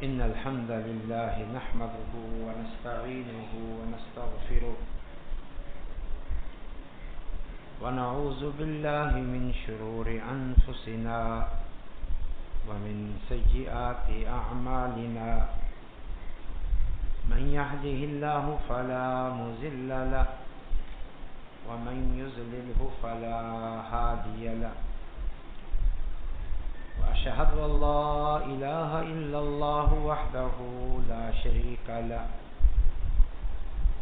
إن الحمد لله نحمده ونستعينه ونستغفره ونعوذ بالله من شرور أنفسنا ومن سيئات أعمالنا من يهده الله فلا مضل له ومن يضلل فلا هادي له وأشهد أن لا إله إلا الله وحده لا شريك له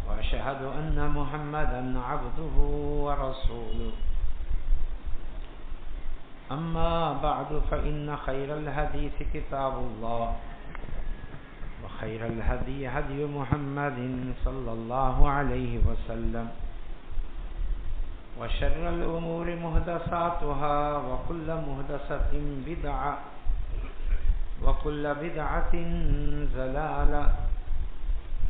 وأشهد أن محمدا عبده ورسوله أما بعد فإن خير الحديث كتاب الله وخير الهدي هدي محمد صلى الله عليه وسلم وشر الأمور محدثاتها وكل محدثة بدعة وكل بدعة ضلالة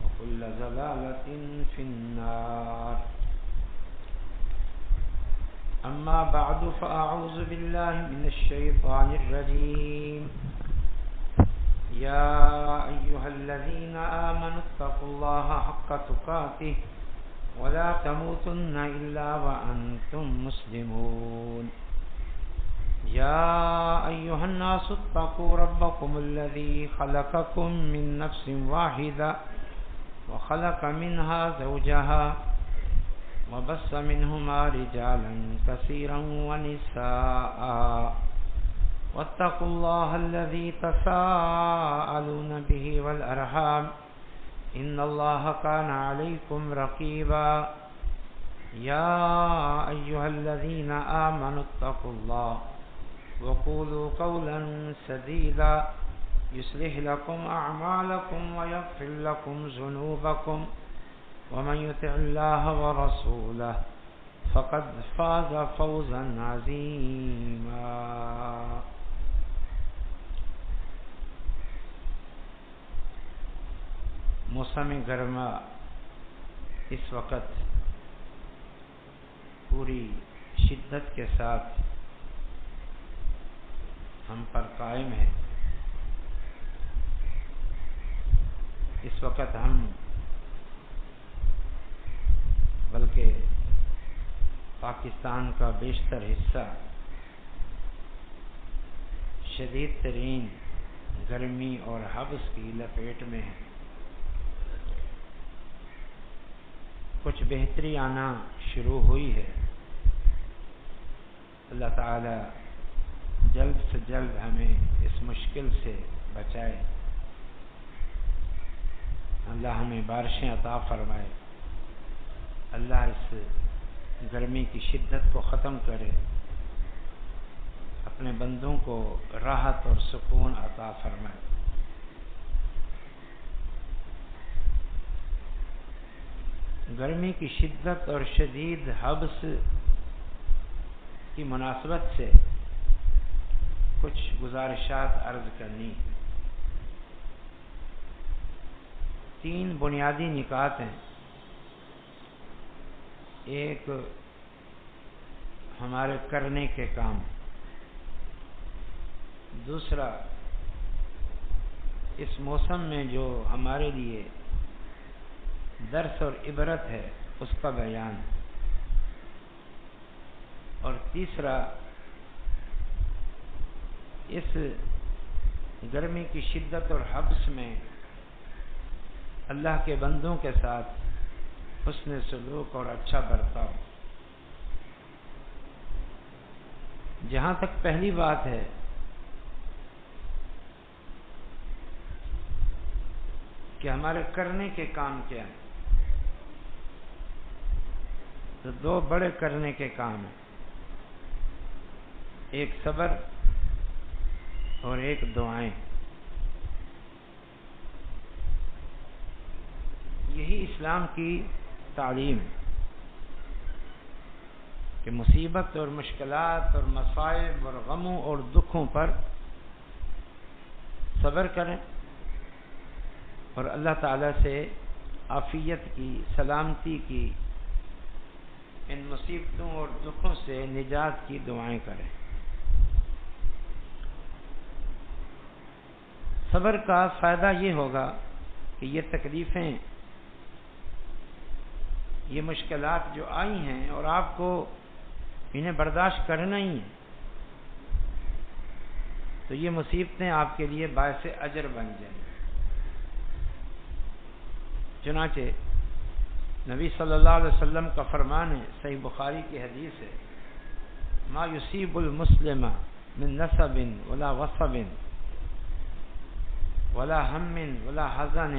وكل ضلالة في النار. أما بعد فأعوذ بالله من الشيطان الرجيم. يا أيها الذين آمنوا اتقوا الله حق تقاته ولا تموتن إلا وأنتم مسلمون. يا أيها الناس اتقوا ربكم الذي خلقكم من نفس واحدة وخلق منها زوجها وبث منهما رجالا كثيرا ونساء واتقوا الله الذي تساءلون به والأرحام إن الله كان عليكم رقيبا. يا أيها الذين آمنوا اتقوا الله وقولوا قولا سديدا يصلح لكم أعمالكم ويغفر لكم ذنوبكم ومن يطع الله ورسوله فقد فاز فوزا عظيما. موسم گرما اس وقت پوری شدت کے ساتھ ہم پر قائم ہے. اس وقت ہم بلکہ پاکستان کا بیشتر حصہ شدید ترین گرمی اور حبس کی لپیٹ میں ہے. کچھ بہتری آنا شروع ہوئی ہے. اللہ تعالی جلد سے جلد ہمیں اس مشکل سے بچائے. اللہ ہمیں بارشیں عطا فرمائے. اللہ اس گرمی کی شدت کو ختم کرے. اپنے بندوں کو راحت اور سکون عطا فرمائے. گرمی کی شدت اور شدید حبس کی مناسبت سے کچھ گزارشات عرض کرنی. 3 بنیادی نکات ہیں. ایک ہمارے کرنے کے کام، دوسرا اس موسم میں جو ہمارے لیے درس اور عبرت ہے اس کا بیان، اور تیسرا اس گرمی کی شدت اور حبس میں اللہ کے بندوں کے ساتھ حسن سلوک اور اچھا برتاؤ. جہاں تک پہلی بات ہے کہ ہمارے کرنے کے کام کیا ہیں، تو 2 بڑے کرنے کے کام ہیں. ایک صبر اور ایک دعائیں. یہی اسلام کی تعلیم کہ مصیبت اور مشکلات اور مصائب اور غموں اور دکھوں پر صبر کریں اور اللہ تعالیٰ سے عافیت کی، سلامتی کی، ان مصیبتوں اور دکھوں سے نجات کی دعائیں کریں. صبر کا فائدہ یہ ہوگا کہ یہ تکلیفیں، یہ مشکلات جو آئی ہیں اور آپ کو انہیں برداشت کرنا ہی ہے، تو یہ مصیبتیں آپ کے لیے باعث اجر بن جائیں۔ چنانچہ نبی صلی اللہ علیہ وسلم کا فرمان ہے، صحیح بخاری کی حدیث ہے، ما یصیب المسلم من نصب ولا وصب ولا ہم ولا حزن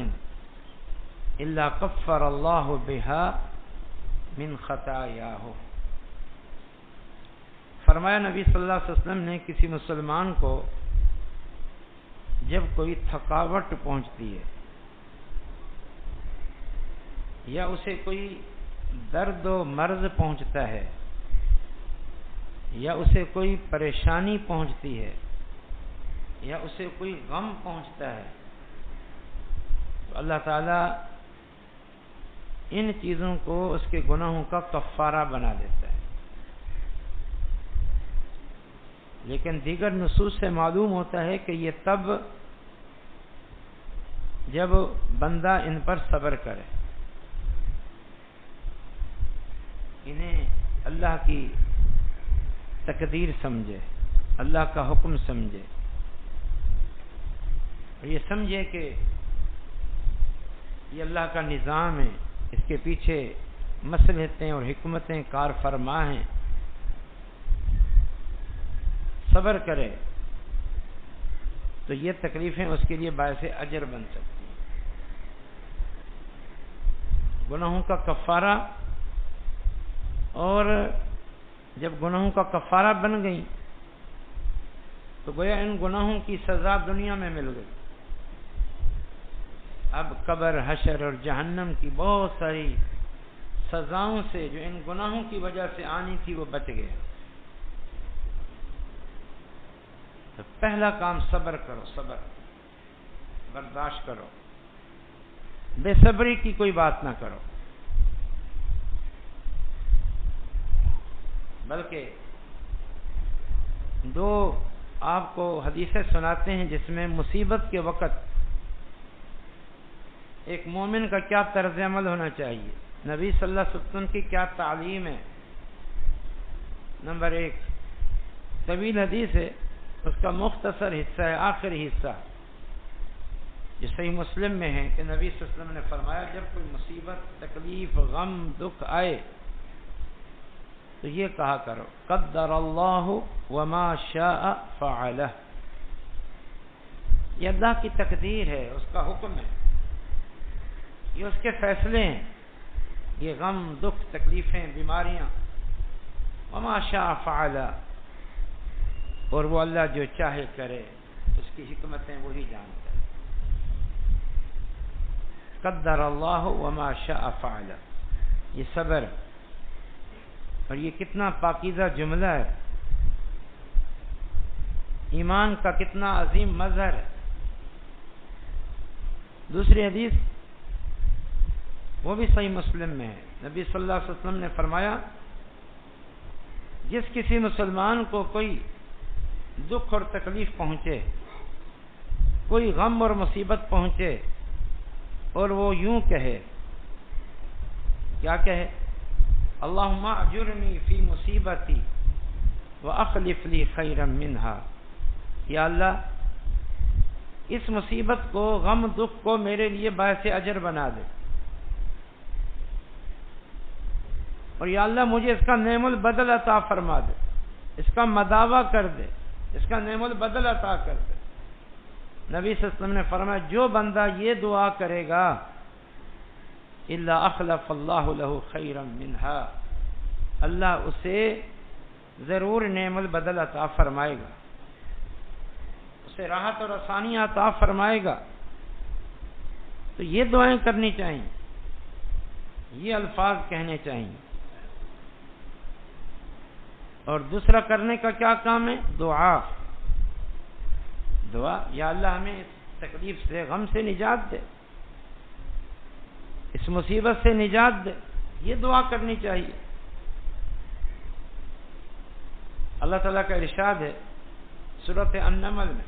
الا کفر اللہ بها من خطایاہ۔ فرمایا نبی صلی اللہ علیہ وسلم نے، کسی مسلمان کو جب کوئی تھکاوٹ پہنچتی ہے یا اسے کوئی درد و مرض پہنچتا ہے یا اسے کوئی پریشانی پہنچتی ہے یا اسے کوئی غم پہنچتا ہے، تو اللہ تعالیٰ ان چیزوں کو اس کے گناہوں کا کفارہ بنا دیتا ہے۔ لیکن دیگر نصوص سے معلوم ہوتا ہے کہ یہ تب جب بندہ ان پر صبر کرے، انہیں اللہ کی تقدیر سمجھے، اللہ کا حکم سمجھے، اور یہ سمجھے کہ یہ اللہ کا نظام ہے، اس کے پیچھے مصلحتیں اور حکمتیں کار فرما ہیں، صبر کرے تو یہ تکلیفیں اس کے لیے باعث اجر بن سکتی ہیں۔ گناہوں کا کفارہ، اور جب گناہوں کا کفارہ بن گئی تو گویا ان گناہوں کی سزا دنیا میں مل گئی، اب قبر، حشر اور جہنم کی بہت ساری سزاؤں سے جو ان گناہوں کی وجہ سے آنی تھی وہ بچ گئے۔ تو پہلا کام صبر کرو، صبر برداشت کرو، بے صبری کی کوئی بات نہ کرو، بلکہ دو آپ کو حدیثیں سناتے ہیں جس میں مصیبت کے وقت ایک مومن کا کیا طرز عمل ہونا چاہیے، نبی صلی اللہ علیہ وسلم کی کیا تعلیم ہے۔ نمبر 1 طویل حدیث ہے، اس کا مختصر حصہ ہے، آخری حصہ جو صحیح مسلم میں ہے کہ نبی صلی اللہ علیہ وسلم نے فرمایا، جب کوئی مصیبت، تکلیف، غم، دکھ آئے تو یہ کہا کرو، قدر اللہ وما شاء فعلہ، یہ اللہ کی تقدیر ہے، اس کا حکم ہے، یہ اس کے فیصلے ہیں، یہ غم، دکھ، تکلیفیں، بیماریاں، وما شاء فعلہ، اور وہ اللہ جو چاہے کرے، اس کی حکمتیں وہی جانتا ہے۔ قدر اللہ وما شاء فعلہ، یہ صبر، اور یہ کتنا پاکیزہ جملہ ہے، ایمان کا کتنا عظیم مظہر ہے۔ دوسری حدیث وہ بھی صحیح مسلم میں ہے، نبی صلی اللہ علیہ وسلم نے فرمایا، جس کسی مسلمان کو کوئی دکھ اور تکلیف پہنچے، کوئی غم اور مصیبت پہنچے، اور وہ یوں کہے، کیا کہے؟ اللہم اجرنی فی مصیبتی واخلف لی خیرا منہا، یا اللہ اس مصیبت کو، غم، دکھ کو میرے لیے باعث اجر بنا دے، اور یا اللہ مجھے اس کا نعم البدل عطا فرما دے، اس کا مداوع کر دے، اس کا نعم البدل عطا کر دے۔ نبی صلی اللہ علیہ وسلم نے فرمایا، جو بندہ یہ دعا کرے گا، الا اخلف اللہ له خیرا منہا، اللہ اسے ضرور نعم البدل عطا فرمائے گا، اسے راحت اور آسانی عطا فرمائے گا۔ تو یہ دعائیں کرنی چاہیے، یہ الفاظ کہنے چاہیے۔ اور دوسرا کرنے کا کیا کام ہے؟ دعا، دعا، یا اللہ ہمیں اس تکلیف سے، غم سے نجات دے، اس مصیبت سے نجات دے، یہ دعا کرنی چاہیے۔ اللہ تعالیٰ کا ارشاد ہے سورۃ النمل میں،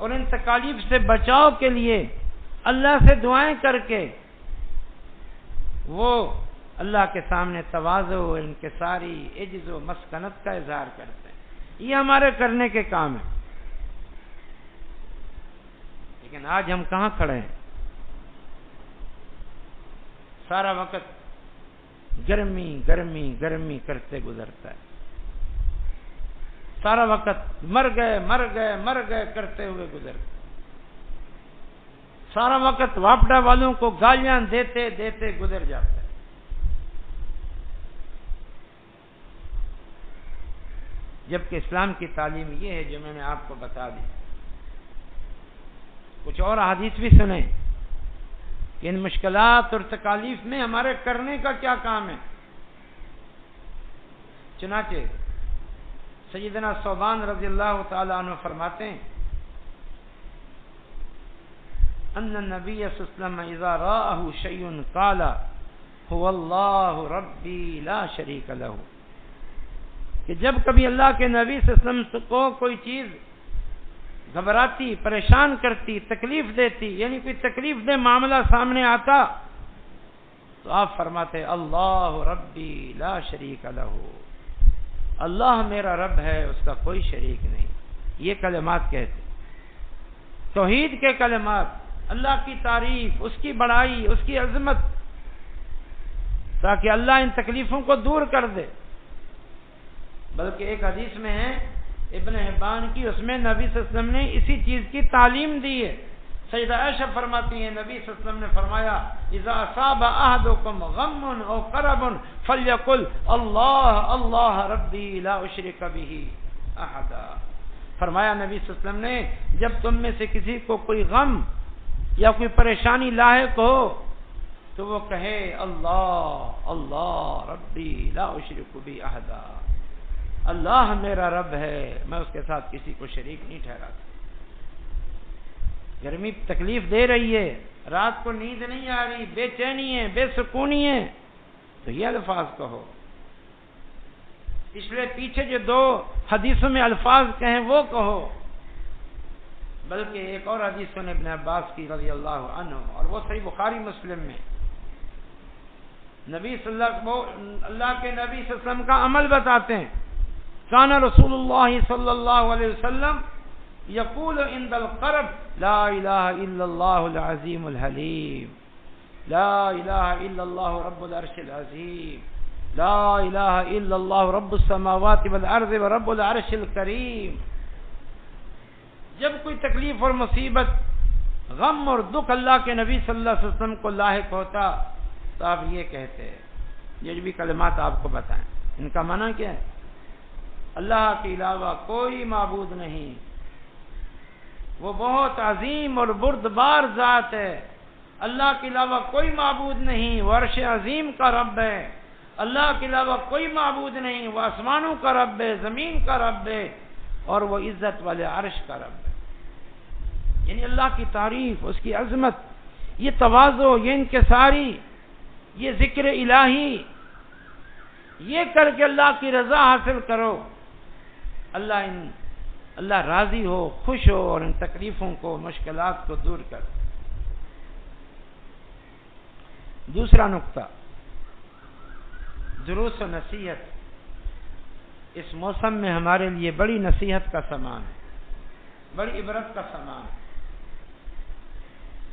اور ان تکالیف سے بچاؤ کے لیے اللہ سے دعائیں کر کے وہ اللہ کے سامنے تواضع و انکساری، عجز و مسکنت کا اظہار کرتے ہیں۔ یہ ہمارے کرنے کے کام ہیں۔ لیکن آج ہم کہاں کھڑے ہیں؟ سارا وقت گرمی گرمی گرمی کرتے گزرتا ہے، سارا وقت مر گئے مر گئے مر گئے کرتے ہوئے گزرتا ہے، سارا وقت واپڈا والوں کو گالیاں دیتے دیتے گزر جاتا ہے۔ جبکہ اسلام کی تعلیم یہ ہے جو میں نے آپ کو بتا دی۔ کچھ اور حدیث بھی سنیں کہ ان مشکلات اور تکالیف میں ہمارے کرنے کا کیا کام ہے۔ چنانچہ سیدنا ثوبان رضی اللہ تعالی عنہ فرماتے ہیں ان النبی صلی اللہ علیہ وسلم اذا راہ شیء قال هو اللہ ربی لا شریک لہ، کہ جب کبھی اللہ کے نبی صلی اللہ علیہ وسلم کو کوئی چیز گھبراتی، پریشان کرتی، تکلیف دیتی، یعنی کوئی تکلیف دہ معاملہ سامنے آتا تو آپ فرماتے اللہ ربی لا شریک لہ، اللہ میرا رب ہے، اس کا کوئی شریک نہیں۔ یہ کلمات کہتے، توحید کے کلمات، اللہ کی تعریف، اس کی بڑائی، اس کی عظمت، تاکہ اللہ ان تکلیفوں کو دور کر دے۔ بلکہ ایک حدیث میں ہے ابن حبان کی، اس میں نبی صلی اللہ علیہ وسلم نے اسی چیز کی تعلیم دی ہے۔ سیدہ عائشہ فرماتی ہیں نبی صلی اللہ علیہ وسلم نے فرمایا اذا اصاب احدکم غم او کرب فلیقل اللہ اللہ ربی لا اشرک به احدا۔ فرمایا نبی صلی اللہ علیہ وسلم نے جب تم میں سے کسی کو کوئی غم یا کوئی پریشانی لاحق ہو تو وہ کہے اللہ اللہ ربی لا اشرک به احدا، اللہ میرا رب ہے، میں اس کے ساتھ کسی کو شریک نہیں ٹھہراتا۔ گرمی تکلیف دے رہی ہے، رات کو نیند نہیں آ رہی، بے چینی ہے، بے سکونی ہے، تو یہ الفاظ کہو۔ پچھلے پیچھے جو دو حدیثوں میں الفاظ کہیں وہ کہو۔ بلکہ ایک اور حدیث سنیں ابن عباس کی رضی اللہ عنہ، اور وہ صحیح بخاری مسلم میں، نبی صلی اللہ کے نبی صلی اللہ علیہ وسلم کا عمل بتاتے ہیں۔ کان رسول اللہ صلی اللہ علیہ وسلم یقول عند القرب لا الہ الا اللہ العظیم الحلیم، لا الہ الا اللہ رب العرش العظیم، لا الہ الا اللہ رب السماوات والارض ورب العرش الکریم۔ جب کوئی تکلیف اور مصیبت، غم اور دکھ اللہ کے نبی صلی اللہ علیہ وسلم کو لاحق ہوتا تو آپ یہ کہتے، یہ جو بھی کلمات آپ کو بتائیں، ان کا معنی کیا ہے؟ اللہ کے علاوہ کوئی معبود نہیں، وہ بہت عظیم اور بردبار ذات ہے، اللہ کے علاوہ کوئی معبود نہیں، وہ عرش عظیم کا رب ہے، اللہ کے علاوہ کوئی معبود نہیں، وہ آسمانوں کا رب ہے، زمین کا رب ہے، اور وہ عزت والے عرش کا رب ہے۔ یعنی اللہ کی تعریف، اس کی عظمت، یہ تواضع، یہ انکساری، یہ ذکر الہی، یہ کر کے اللہ کی رضا حاصل کرو، اللہ راضی ہو، خوش ہو، اور ان تکلیفوں کو، مشکلات کو دور کر۔ دوسرا نقطہ، دروس و نصیحت اس موسم میں ہمارے لیے بڑی نصیحت کا سامان ہے، بڑی عبرت کا سامان ہے۔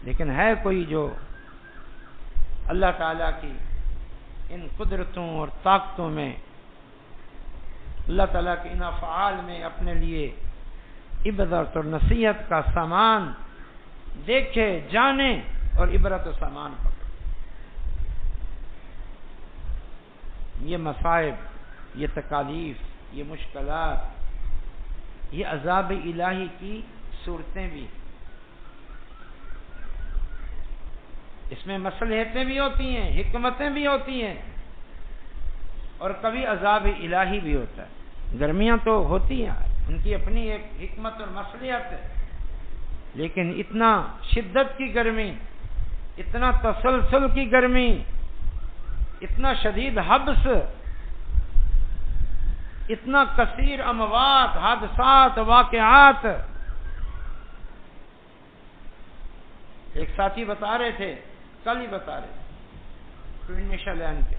لیکن ہے کوئی جو اللہ تعالیٰ کی ان قدرتوں اور طاقتوں میں، اللہ تعالیٰ کے ان افعال میں اپنے لیے عبرت اور نصیحت کا سامان دیکھے، جانے اور عبرت و سامان پکڑے۔ یہ مصائب، یہ تکالیف، یہ مشکلات، یہ عذاب الہی کی صورتیں بھی، اس میں مصلحتیں بھی ہوتی ہیں، حکمتیں بھی ہوتی ہیں، اور کبھی عذاب الہی بھی ہوتا ہے۔ گرمیاں تو ہوتی ہیں، ان کی اپنی ایک حکمت اور مصلحت ہے، لیکن اتنا شدت کی گرمی، اتنا تسلسل کی گرمی، اتنا شدید حبس، اتنا کثیر اموات، حادثات، واقعات، ایک ساتھی بتا رہے تھے، کل ہی بتا رہے تھے، ٹوین نیشنل لینڈ کے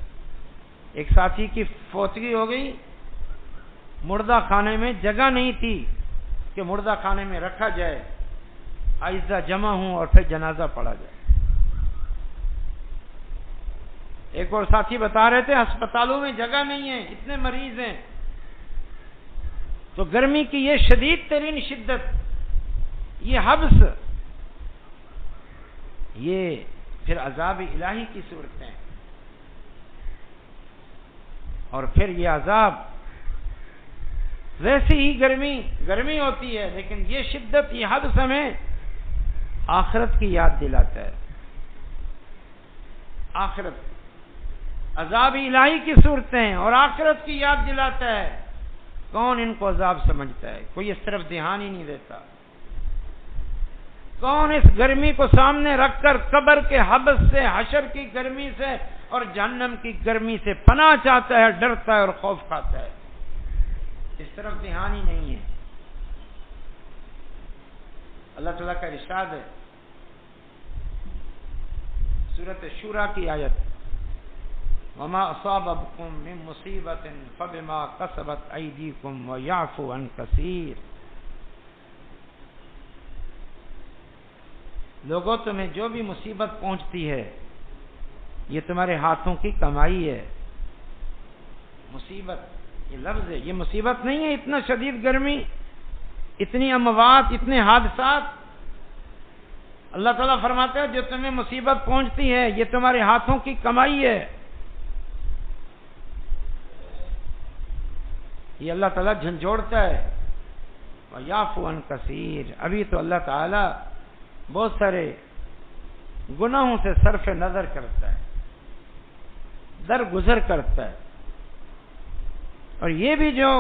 ایک ساتھی کی فوتگی ہو گئی، مردہ خانے میں جگہ نہیں تھی کہ مردہ خانے میں رکھا جائے، آئزہ جمع ہوں اور پھر جنازہ پڑھا جائے۔ ایک اور ساتھی بتا رہے تھے ہسپتالوں میں جگہ نہیں ہے، اتنے مریض ہیں۔ تو گرمی کی یہ شدید ترین شدت، یہ حبس، یہ پھر عذاب الہی کی صورتیں ہیں، اور پھر یہ عذاب ویسی ہی گرمی ہوتی ہے، لیکن یہ شدت، یہ حبس ہمیں آخرت کی یاد دلاتا ہے۔ آخرت، عذاب الہی کی صورتیں اور آخرت کی یاد دلاتا ہے۔ کون ان کو عذاب سمجھتا ہے؟ کوئی اس طرف دھیان ہی نہیں دیتا۔ کون اس گرمی کو سامنے رکھ کر قبر کے حبس سے، حشر کی گرمی سے اور جہنم کی گرمی سے پناہ چاہتا ہے، ڈرتا ہے اور خوف کھاتا ہے؟ اس طرف دھیان ہی نہیں ہے۔ اللہ تعالیٰ کا ارشاد ہے سورۃ شورى کی آیت، وما اصابكم من مصیبۃ فبما کسبت ایدیکم ویعفو عن کثیر۔ لوگوں تمہیں جو بھی مصیبت پہنچتی ہے یہ تمہارے ہاتھوں کی کمائی ہے۔ مصیبت یہ لفظ ہے، یہ مصیبت نہیں ہے اتنا شدید گرمی، اتنی اموات، اتنے حادثات۔ اللہ تعالیٰ فرماتا ہے جو تمہیں مصیبت پہنچتی ہے یہ تمہارے ہاتھوں کی کمائی ہے۔ یہ اللہ تعالیٰ جھنجھوڑتا ہے۔ وَيَعْفُو عَنْ كَثِيرٍ۔ ابھی تو اللہ تعالیٰ بہت سارے گناہوں سے صرف نظر کرتا ہے، درگزر کرتا ہے، اور یہ بھی جو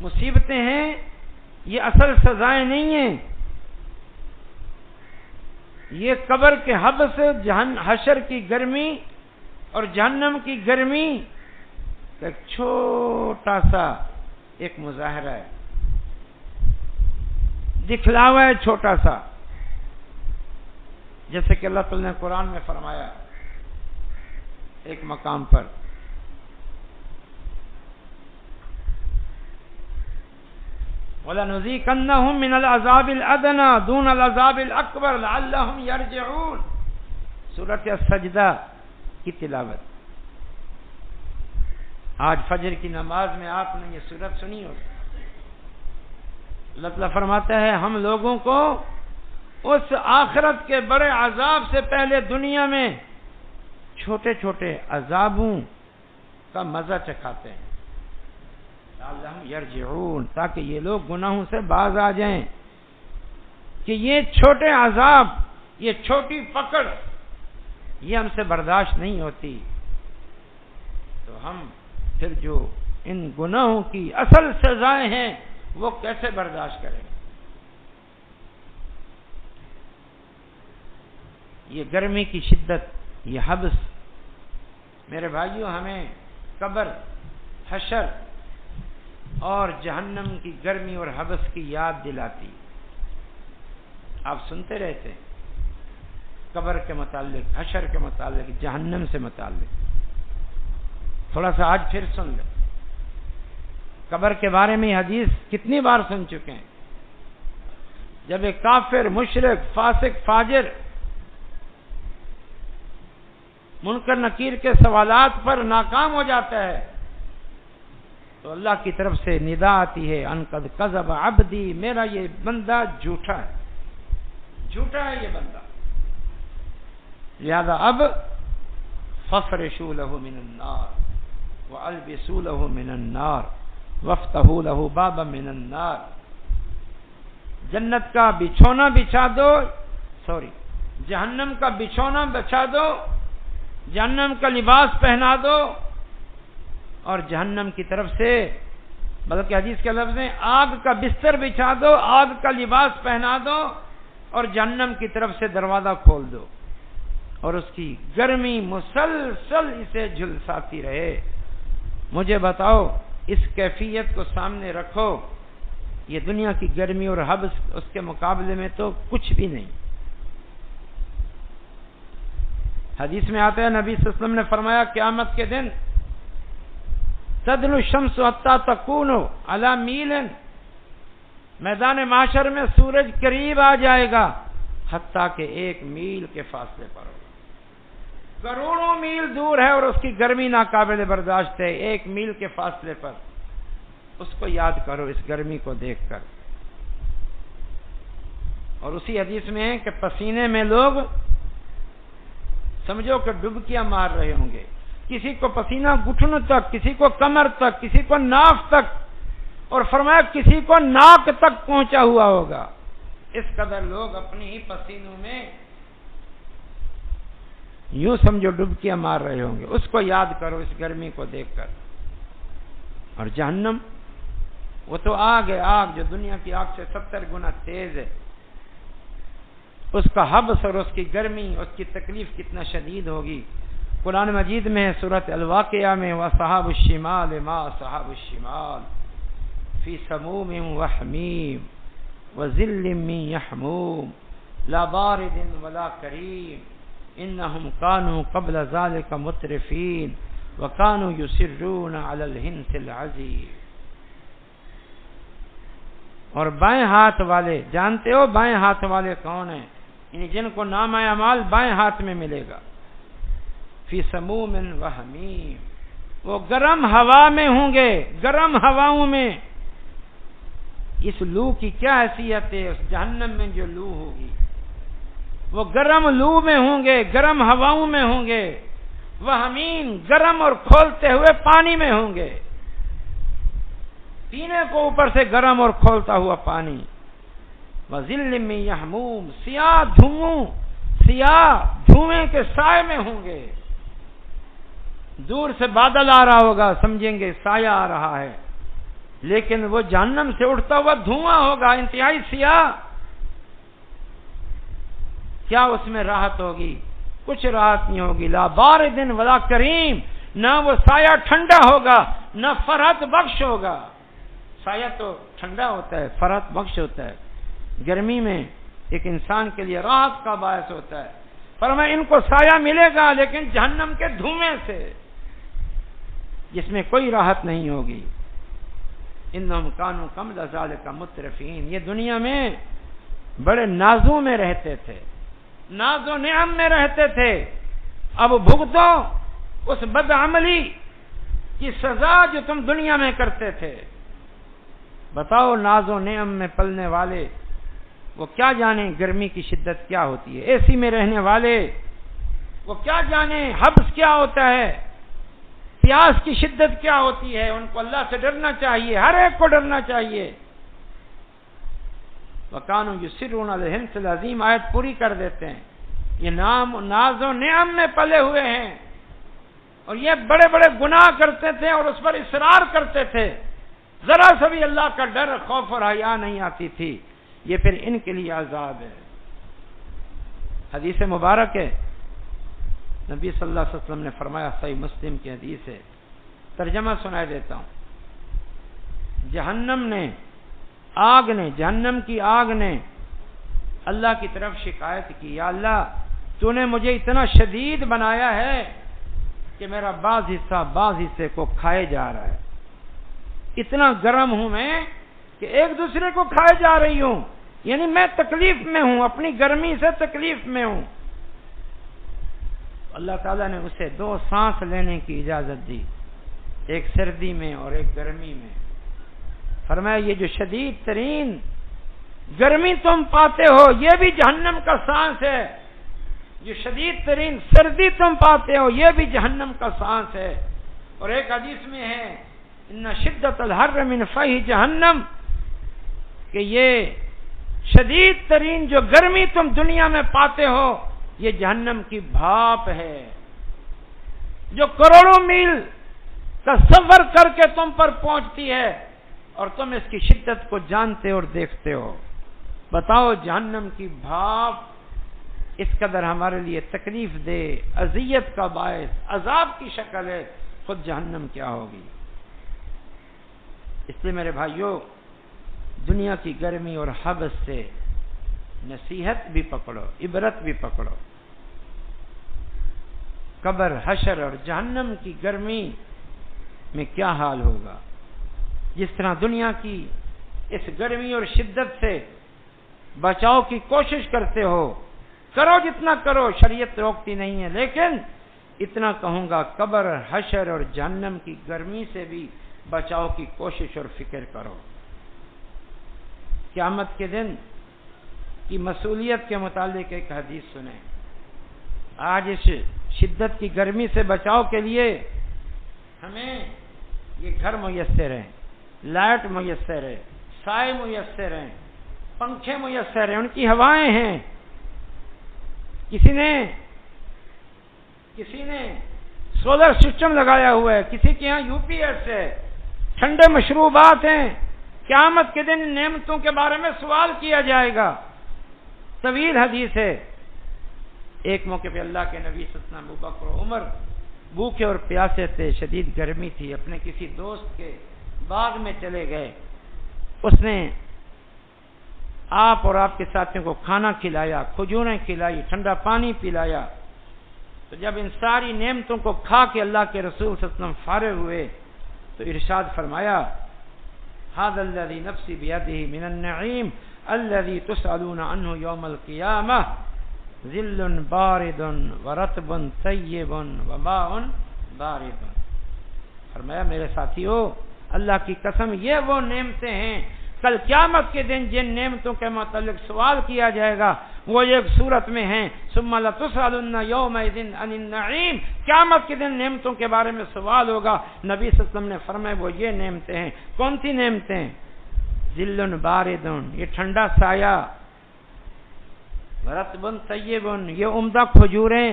مصیبتیں ہیں یہ اصل سزائیں نہیں ہیں، یہ قبر کے حبس، حشر کی گرمی اور جہنم کی گرمی کا ایک چھوٹا سا ایک مظاہرہ ہے، دکھلاوا ہے چھوٹا سا۔ جیسے کہ اللہ تعالیٰ نے قرآن میں فرمایا ایک مقام پر، وَلَنُذِيقَنَّهُم مِّنَ الْعَذَابِ الْأَدْنَىٰ دُونَ الْعَذَابِ الْأَكْبَرِ لَعَلَّهُمْ يَرْجِعُونَ۔ سورۃ السجدہ کی تلاوت۔ آج فجر کی نماز میں آپ نے یہ سورت سنی ہوگی۔ اللہ تعالیٰ فرماتا ہے ہم لوگوں کو اس آخرت کے بڑے عذاب سے پہلے دنیا میں چھوٹے چھوٹے عذابوں کا مزہ چکھاتے ہیں، لعلہم یرجعون، تاکہ یہ لوگ گناہوں سے باز آ جائیں کہ یہ چھوٹے عذاب، یہ چھوٹی پکڑ یہ ہم سے برداشت نہیں ہوتی، تو ہم پھر جو ان گناہوں کی اصل سزائیں ہیں وہ کیسے برداشت کریں؟ یہ گرمی کی شدت، یہ حبس، میرے بھائیوں ہمیں قبر، حشر اور جہنم کی گرمی اور حبس کی یاد دلاتی۔ آپ سنتے رہتے ہیں قبر کے متعلق، حشر کے متعلق، جہنم سے متعلق، تھوڑا سا آج پھر سن لیں۔ قبر کے بارے میں حدیث کتنی بار سن چکے ہیں؟ جب ایک کافر، مشرک، فاسق، فاجر منکر نکیر کے سوالات پر ناکام ہو جاتا ہے تو اللہ کی طرف سے ندا آتی ہے ان قد کذب عبدی، میرا یہ بندہ جھوٹا ہے، جھوٹا ہے یہ بندہ، لہذا اب ففرشوا له من النار والبسوا له من النار وافتحوا له بابا من النار۔ جنت کا بچھونا بچھا دو، جہنم کا بچھونا بچھا دو، جہنم کا لباس پہنا دو، اور جہنم کی طرف سے، بلکہ حدیث کے لفظ ہیں آگ کا بستر بچھا دو، آگ کا لباس پہنا دو، اور جہنم کی طرف سے دروازہ کھول دو، اور اس کی گرمی مسلسل اسے جھلساتی رہے۔ مجھے بتاؤ اس کیفیت کو سامنے رکھو، یہ دنیا کی گرمی اور حبس اس کے مقابلے میں تو کچھ بھی نہیں۔ حدیث میں آتا ہے نبی صلی اللہ علیہ وسلم نے فرمایا قیامت کے دن تدنو الشمس حتی تکون علی میل، میدان محشر میں سورج قریب آ جائے گا حتیٰ کہ 1 میل کے فاصلے پر ہوگا، کروڑوں میل دور ہے اور اس کی گرمی ناقابل برداشت ہے، 1 میل کے فاصلے پر۔ اس کو یاد کرو اس گرمی کو دیکھ کر۔ اور اسی حدیث میں ہے کہ پسینے میں لوگ سمجھو کہ ڈبکیاں مار رہے ہوں گے، کسی کو پسینہ گھٹنوں تک، کسی کو کمر تک، کسی کو ناف تک، اور فرمایا کسی کو ناک تک پہنچا ہوا ہوگا۔ اس قدر لوگ اپنی ہی پسینوں میں یوں سمجھو ڈبکیاں مار رہے ہوں گے۔ اس کو یاد کرو اس گرمی کو دیکھ کر۔ اور جہنم وہ تو آگ ہے، آگ جو دنیا کی آگ سے 70 گنا تیز ہے، اس کا حبس اور اس کی گرمی، اس کی تکلیف کتنا شدید ہوگی۔ قرآن مجید میں سورۃ الواقعہ میں وَصَحَابُ الشِّمَالِ مَا صَحَابُ الشِّمَالِ فِي سَمُومٍ وَحَمِيمٍ وَظِلٍّ مِّن يَحْمُومٍ لَا بَارِدٍ وَلَا كَرِيمٍ إِنَّهُمْ كَانُوا قَبْلَ ذَلِكَ مُتْرِفِينَ وَكَانُوا يُصِرُّونَ عَلَى الْحِنثِ الْعَظِيمِ۔ اور بائیں ہاتھ والے، جانتے ہو بائیں ہاتھ والے کون ہیں؟ یعنی جن کو نامہ اعمال بائیں ہاتھ میں ملے گا۔ فی سموم و حمیم، وہ گرم ہوا میں ہوں گے، گرم ہواؤں میں۔ اس لو کی کیا حیثیت ہے؟ اس جہنم میں جو لو ہوگی، وہ گرم لو میں ہوں گے، گرم ہواؤں میں ہوں گے۔ وہ حمیم، گرم اور کھولتے ہوئے پانی میں ہوں گے، پینے کو اوپر سے گرم اور کھولتا ہوا پانی۔ وَظِلٍّ مِّن يَحْمُومٍ، سیاہ دھوئیں کے سائے میں ہوں گے۔ دور سے بادل آ رہا ہوگا، سمجھیں گے سایہ آ رہا ہے، لیکن وہ جہنم سے اٹھتا ہوا دھواں ہوگا، انتہائی سیاہ۔ کیا اس میں راحت ہوگی؟ کچھ راحت نہیں ہوگی۔ لا بارد ولا کریم، نہ وہ سایہ ٹھنڈا ہوگا، نہ فرحت بخش ہوگا۔ سایہ تو ٹھنڈا ہوتا ہے، فرحت بخش ہوتا ہے، گرمی میں ایک انسان کے لیے راحت کا باعث ہوتا ہے۔ فرمایا ان کو سایہ ملے گا لیکن جہنم کے دھوئیں سے، جس میں کوئی راحت نہیں ہوگی۔ انہم کانوا قبل ذلک مترفین، یہ دنیا میں بڑے نازوں میں رہتے تھے، ناز و نعم میں رہتے تھے، اب بھگتو اس بدعملی کی سزا جو تم دنیا میں کرتے تھے۔ بتاؤ ناز و نعم میں پلنے والے وہ کیا جانے گرمی کی شدت کیا ہوتی ہے، اے سی میں رہنے والے وہ کیا جانے حبس کیا ہوتا ہے، پیاس کی شدت کیا ہوتی ہے۔ ان کو اللہ سے ڈرنا چاہیے، ہر ایک کو ڈرنا چاہیے۔ وَكَانُوا يُصِرُّونَ عَلَى الْحِنثِ الْعَظِيمِ، آیت پوری کر دیتے ہیں۔ یہ ناز و نعم میں پلے ہوئے ہیں اور یہ بڑے بڑے گناہ کرتے تھے اور اس پر اصرار کرتے تھے، ذرا سا بھی اللہ کا ڈر، خوف اور حیا نہیں آتی تھی۔ یہ پھر ان کے لیے عذاب ہے۔ حدیث مبارک ہے، نبی صلی اللہ علیہ وسلم نے فرمایا، صحیح مسلم کی حدیث ہے، ترجمہ سنائی دیتا ہوں۔ جہنم کی آگ نے اللہ کی طرف شکایت کی، یا اللہ تو نے مجھے اتنا شدید بنایا ہے کہ میرا بعض حصے کو کھائے جا رہا ہے، اتنا گرم ہوں میں کہ ایک دوسرے کو کھائے جا رہی ہوں، یعنی میں تکلیف میں ہوں، اپنی گرمی سے تکلیف میں ہوں۔ اللہ تعالیٰ نے اسے 2 سانس لینے کی اجازت دی، ایک سردی میں اور ایک گرمی میں۔ فرمایا یہ جو شدید ترین گرمی تم پاتے ہو یہ بھی جہنم کا سانس ہے، جو شدید ترین سردی تم پاتے ہو یہ بھی جہنم کا سانس ہے۔ اور ایک حدیث میں ہے ان شدت الحر من فیح جہنم، کہ یہ شدید ترین جو گرمی تم دنیا میں پاتے ہو یہ جہنم کی بھاپ ہے، جو کروڑوں میل کا سفر کر کے تم پر پہنچتی ہے اور تم اس کی شدت کو جانتے اور دیکھتے ہو۔ بتاؤ جہنم کی بھاپ اس قدر ہمارے لیے تکلیف دے، اذیت کا باعث، عذاب کی شکل ہے، خود جہنم کیا ہوگی۔ اس لیے میرے بھائیوں، دنیا کی گرمی اور حبس سے نصیحت بھی پکڑو، عبرت بھی پکڑو۔ قبر، حشر اور جہنم کی گرمی میں کیا حال ہوگا۔ جس طرح دنیا کی اس گرمی اور شدت سے بچاؤ کی کوشش کرتے ہو، کرو جتنا کرو، شریعت روکتی نہیں ہے، لیکن اتنا کہوں گا قبر، حشر اور جہنم کی گرمی سے بھی بچاؤ کی کوشش اور فکر کرو۔ قیامت کے دن کی مسئولیت کے متعلق ایک حدیث سنیں۔ آج اس شدت کی گرمی سے بچاؤ کے لیے ہمیں یہ گھر میسر ہیں، لائٹ میسر ہے، سائے میسر ہیں، پنکھے میسر ہیں، ان کی ہوائیں ہیں۔ کسی نے سولر سسٹم لگایا ہوا ہے، کسی کے یہاں یو پی ایس ہے، ٹھنڈے مشروبات ہیں۔ قیامت کے دن نعمتوں کے بارے میں سوال کیا جائے گا۔ طویل حدیث ہے۔ ایک موقع پہ اللہ کے نبی صلی اللہ علیہ وسلم، ابو بکر و عمر بھوکے اور پیاسے تھے، شدید گرمی تھی، اپنے کسی دوست کے باغ میں چلے گئے۔ اس نے آپ اور آپ کے ساتھیوں کو کھانا کھلایا، کھجوریں کھلائی، ٹھنڈا پانی پلایا۔ تو جب ان ساری نعمتوں کو کھا کے اللہ کے رسول صلی اللہ علیہ وسلم فارغ ہوئے تو ارشاد فرمایا، ھذا الذی نفسی بیدہ من النعیم الذی تسألون عنہ یوم القیامہ ظل بارد ورطب طیب وماء بارد۔ فرمایا میرے ساتھیو، اللہ کی قسم یہ وہ نعمتیں ہیں کل قیامت کے دن جن نعمتوں کے متعلق سوال کیا جائے گا وہ ایک صورت میں ہیں، ثم لتسألن یومئذ عن النعیم، قیامت کے دن نعمتوں کے بارے میں سوال ہوگا۔ نبی صلی اللہ علیہ وسلم نے فرمایا وہ یہ نعمتیں ہیں۔ کون سی نعمتیں؟ ذل بارد، یہ ٹھنڈا سایہ، رطب طیب، یہ عمدہ کھجوریں،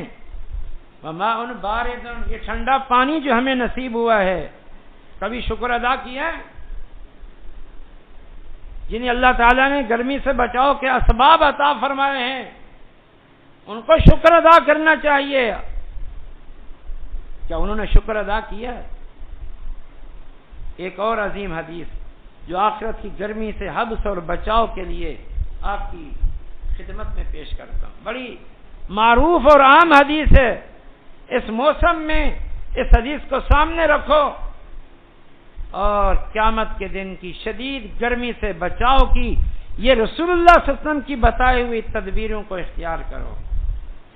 وماء بارد، یہ ٹھنڈا پانی جو ہمیں نصیب ہوا ہے۔ کبھی شکر ادا کیا ہے؟ جنہیں اللہ تعالیٰ نے گرمی سے بچاؤ کے اسباب عطا فرمائے ہیں ان کو شکر ادا کرنا چاہیے۔ کیا انہوں نے شکر ادا کیا؟ ایک اور عظیم حدیث جو آخرت کی گرمی سے حبس اور بچاؤ کے لیے آپ کی خدمت میں پیش کرتا ہوں، بڑی معروف اور عام حدیث ہے۔ اس موسم میں اس حدیث کو سامنے رکھو اور قیامت کے دن کی شدید گرمی سے بچاؤ کی یہ رسول اللہ صلی اللہ علیہ وسلم کی بتائی ہوئی تدبیروں کو اختیار کرو۔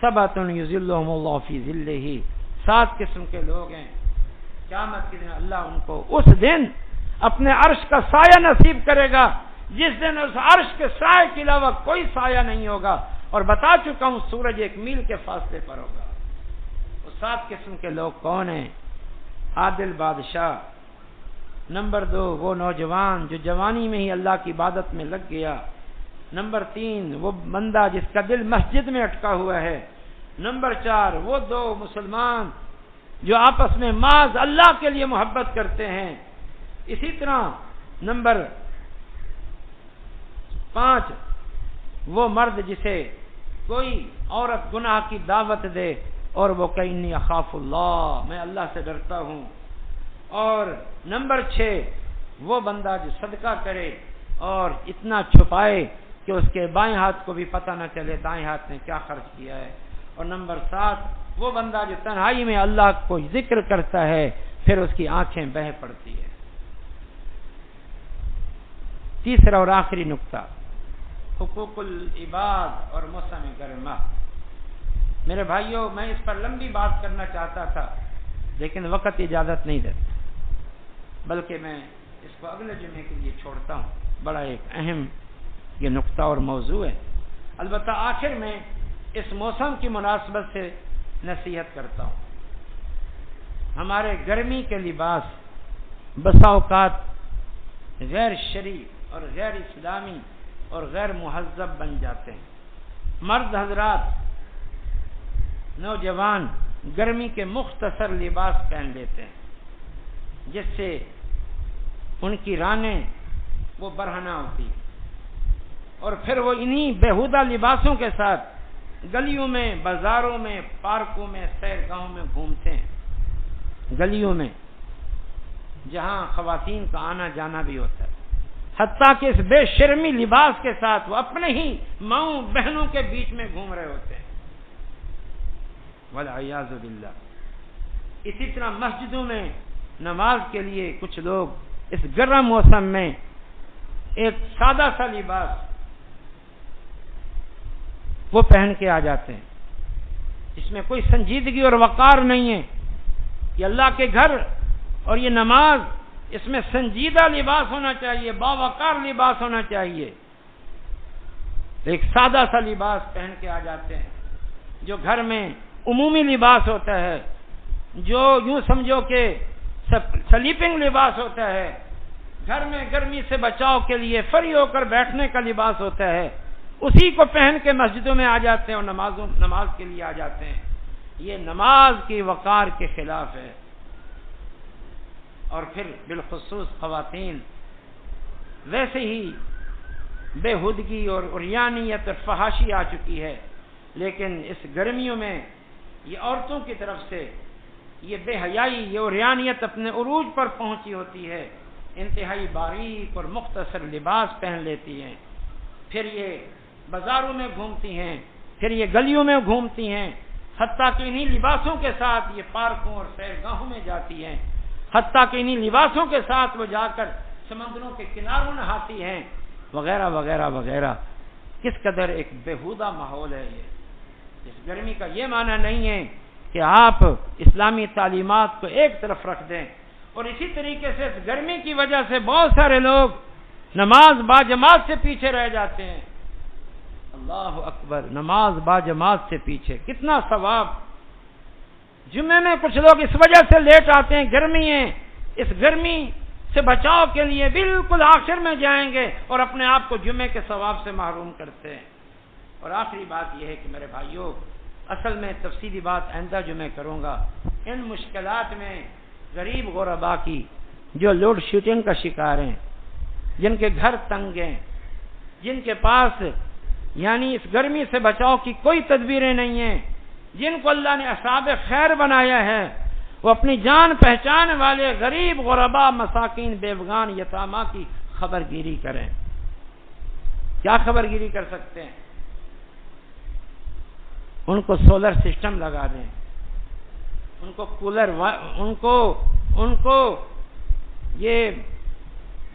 سبعۃ یظلھم اللہ فی ظلہ، 7 قسم کے لوگ ہیں قیامت کے دن اللہ ان کو اس دن اپنے عرش کا سایہ نصیب کرے گا جس دن اس عرش کے سائے کے علاوہ کوئی سایہ نہیں ہوگا، اور بتا چکا ہوں سورج 1 میل کے فاصلے پر ہوگا۔ وہ 7 قسم کے لوگ کون ہیں؟ عادل بادشاہ، نمبر 2 وہ نوجوان جو جوانی میں ہی اللہ کی عبادت میں لگ گیا، نمبر 3 وہ بندہ جس کا دل مسجد میں اٹکا ہوا ہے، نمبر 4 وہ 2 مسلمان جو آپس میں محض اللہ کے لیے محبت کرتے ہیں، اسی طرح نمبر 5 وہ مرد جسے کوئی عورت گناہ کی دعوت دے اور وہ کہ انی اخاف اللہ، میں اللہ سے ڈرتا ہوں، اور نمبر 6 وہ بندہ جو صدقہ کرے اور اتنا چھپائے کہ اس کے بائیں ہاتھ کو بھی پتہ نہ چلے دائیں ہاتھ نے کیا خرچ کیا ہے، اور نمبر 7 وہ بندہ جو تنہائی میں اللہ کو ذکر کرتا ہے پھر اس کی آنکھیں بہہ پڑتی ہے۔ تیسرا اور آخری نقطہ، حقوق العباد اور موسم گرما۔ میرے بھائیوں، میں اس پر لمبی بات کرنا چاہتا تھا لیکن وقت اجازت نہیں دیتا، بلکہ میں اس کو اگلے جمعے کے لیے چھوڑتا ہوں۔ بڑا ایک اہم یہ نقطہ اور موضوع ہے۔ البتہ آخر میں اس موسم کی مناسبت سے نصیحت کرتا ہوں۔ ہمارے گرمی کے لباس بسا اوقات غیر شرعی اور غیر اسلامی اور غیر مہذب بن جاتے ہیں۔ مرد حضرات، نوجوان گرمی کے مختصر لباس پہن لیتے ہیں جس سے ان کی رانیں وہ برہنہ ہوتی اور پھر وہ انہی بیہودہ لباسوں کے ساتھ گلیوں میں، بازاروں میں، پارکوں میں، سیر گاہوں میں گھومتے ہیں، گلیوں میں جہاں خواتین کا آنا جانا بھی ہوتا ہے، حتیٰ کہ اس بے شرمی لباس کے ساتھ وہ اپنے ہی ماؤں بہنوں کے بیچ میں گھوم رہے ہوتے ہیں۔ والعیاذ باللہ۔ اسی طرح مسجدوں میں نماز کے لیے کچھ لوگ اس گرم موسم میں ایک سادہ سا لباس وہ پہن کے آ جاتے ہیں، اس میں کوئی سنجیدگی اور وقار نہیں ہے۔ یہ اللہ کے گھر اور یہ نماز، اس میں سنجیدہ لباس ہونا چاہیے، باوقار لباس ہونا چاہیے۔ ایک سادہ سا لباس پہن کے آ جاتے ہیں، جو گھر میں عمومی لباس ہوتا ہے، جو یوں سمجھو کہ سلیپنگ لباس ہوتا ہے، گھر میں گرمی سے بچاؤ کے لیے فری ہو کر بیٹھنے کا لباس ہوتا ہے، اسی کو پہن کے مسجدوں میں آ جاتے ہیں اور نماز کے لیے آ جاتے ہیں۔ یہ نماز کی وقار کے خلاف ہے۔ اور پھر بالخصوص خواتین ویسے ہی بے ہودگی اور عریانیت اور فحاشی آ چکی ہے، لیکن اس گرمیوں میں یہ عورتوں کی طرف سے یہ بے حیائی، یہ عریانیت اپنے عروج پر پہنچی ہوتی ہے۔ انتہائی باریک اور مختصر لباس پہن لیتی ہیں، پھر یہ بازاروں میں گھومتی ہیں، پھر یہ گلیوں میں گھومتی ہیں، حتیٰ کہ انہی لباسوں کے ساتھ یہ پارکوں اور سیرگاہوں میں جاتی ہیں، حتیٰ کہ انہی لباسوں کے ساتھ وہ جا کر سمندروں کے کناروں نہاتی ہیں، وغیرہ وغیرہ وغیرہ۔ کس قدر ایک بےہودہ ماحول ہے یہ۔ اس گرمی کا یہ معنی نہیں ہے کہ آپ اسلامی تعلیمات کو ایک طرف رکھ دیں، اور اسی طریقے سے اس گرمی کی وجہ سے بہت سارے لوگ نماز با جماعت سے پیچھے رہ جاتے ہیں۔ اللہ اکبر، نماز با جماعت سے پیچھے کتنا ثواب۔ جمعے میں کچھ لوگ اس وجہ سے لیٹ آتے ہیں، گرمی ہے، اس گرمی سے بچاؤ کے لیے بالکل آخر میں جائیں گے اور اپنے آپ کو جمعے کے ثواب سے محروم کرتے ہیں۔ اور آخری بات یہ ہے کہ میرے بھائیوں، اصل میں تفصیلی بات آئندہ جمعے کروں گا۔ ان مشکلات میں غریب غربا کی جو لوڈ شیڈنگ کا شکار ہیں، جن کے گھر تنگ ہیں، جن کے پاس یعنی اس گرمی سے بچاؤ کی کوئی تدبیریں نہیں ہیں، جن کو اللہ نے اصحاب خیر بنایا ہے، وہ اپنی جان پہچان والے غریب غربا، مساکین، بیوگان، یتاما کی خبر گیری کریں۔ کیا خبر گیری کر سکتے ہیں؟ ان کو سولر سسٹم لگا دیں، ان کو کولر، ان کو یہ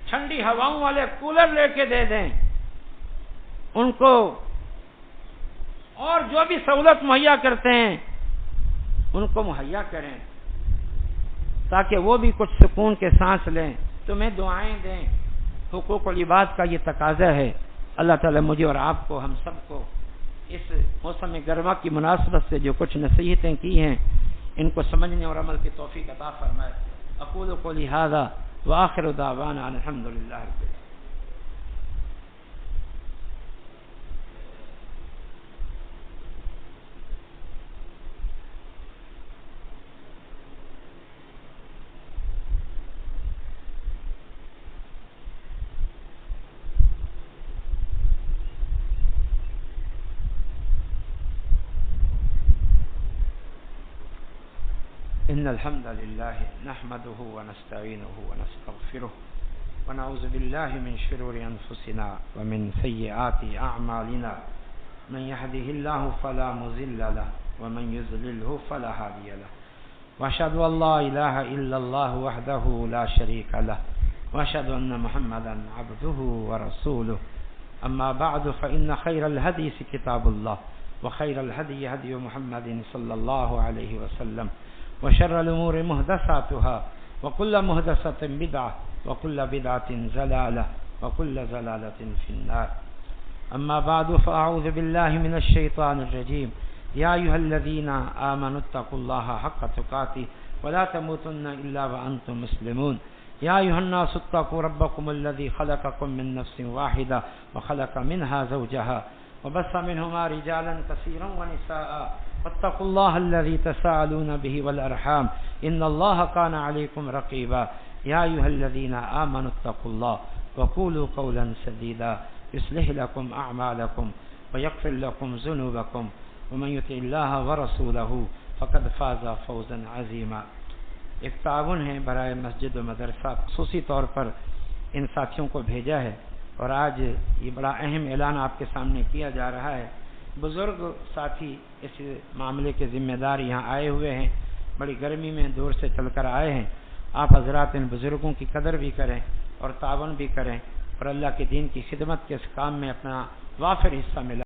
ٹھنڈی ہواؤں والے کولر لے کے دے دیں، ان کو اور جو بھی سہولت مہیا کرتے ہیں ان کو مہیا کریں، تاکہ وہ بھی کچھ سکون کے سانس لیں، تمہیں دعائیں دیں۔ حقوق العباد کا یہ تقاضا ہے۔ اللہ تعالیٰ مجھے اور آپ کو، ہم سب کو اس موسم گرما کی مناسبت سے جو کچھ نصیحتیں کی ہیں ان کو سمجھنے اور عمل کی توفیق عطا فرمائے۔ اقول قولی ھذا وآخر دعوانا ان الحمد للہ رب العالمین۔ إن الحمد لله نحمده ونستعينه ونستغفره ونعوذ بالله من شرور أنفسنا ومن سيئات أعمالنا من يهده الله فلا مضل له ومن يضلله فلا هادي له وأشهد أن لا إله إلا الله وحده لا شريك له وأشهد أن محمدا عبده ورسوله أما بعد فإن خير الحديث كتاب الله وخير الهدي هدي محمد صلى الله عليه وسلم وشر الأمور محدثاتها وكل محدثة بدعة وكل بدعة ضلالة وكل ضلالة في النار أما بعد فأعوذ بالله من الشيطان الرجيم يا أيها الذين آمنوا اتقوا الله حق تقاته ولا تموتن إلا وأنتم مسلمون يا أيها الناس اتقوا ربكم الذي خلقكم من نفس واحدة وخلق منها زوجها وبث منهما رجالا كثيرا ونساء واتقوا الله الذي تساءلون به والأرحام إن الله كان عليكم رقيبا يا أيها الذين آمنوا اتقوا الله وقولوا قولا سديدا يصلح لكم أعمالكم ويغفر لكم ذنوبكم ومن يطع الله ورسوله فقد فاز فوزا عظيما۔ ایک تعاون ہے برائے مسجد و مدرسہ، خصوصی طور پر ان ساتھیوں کو بھیجا ہے، اور آج یہ بڑا اہم اعلان آپ کے سامنے کیا جا رہا ہے بزرگ ساتھی اس معاملے کے ذمہ دار یہاں آئے ہوئے ہیں، بڑی گرمی میں دور سے چل کر آئے ہیں. آپ حضرات ان بزرگوں کی قدر بھی کریں اور تعاون بھی کریں اور اللہ کے دین کی خدمت کے اس کام میں اپنا وافر حصہ ملا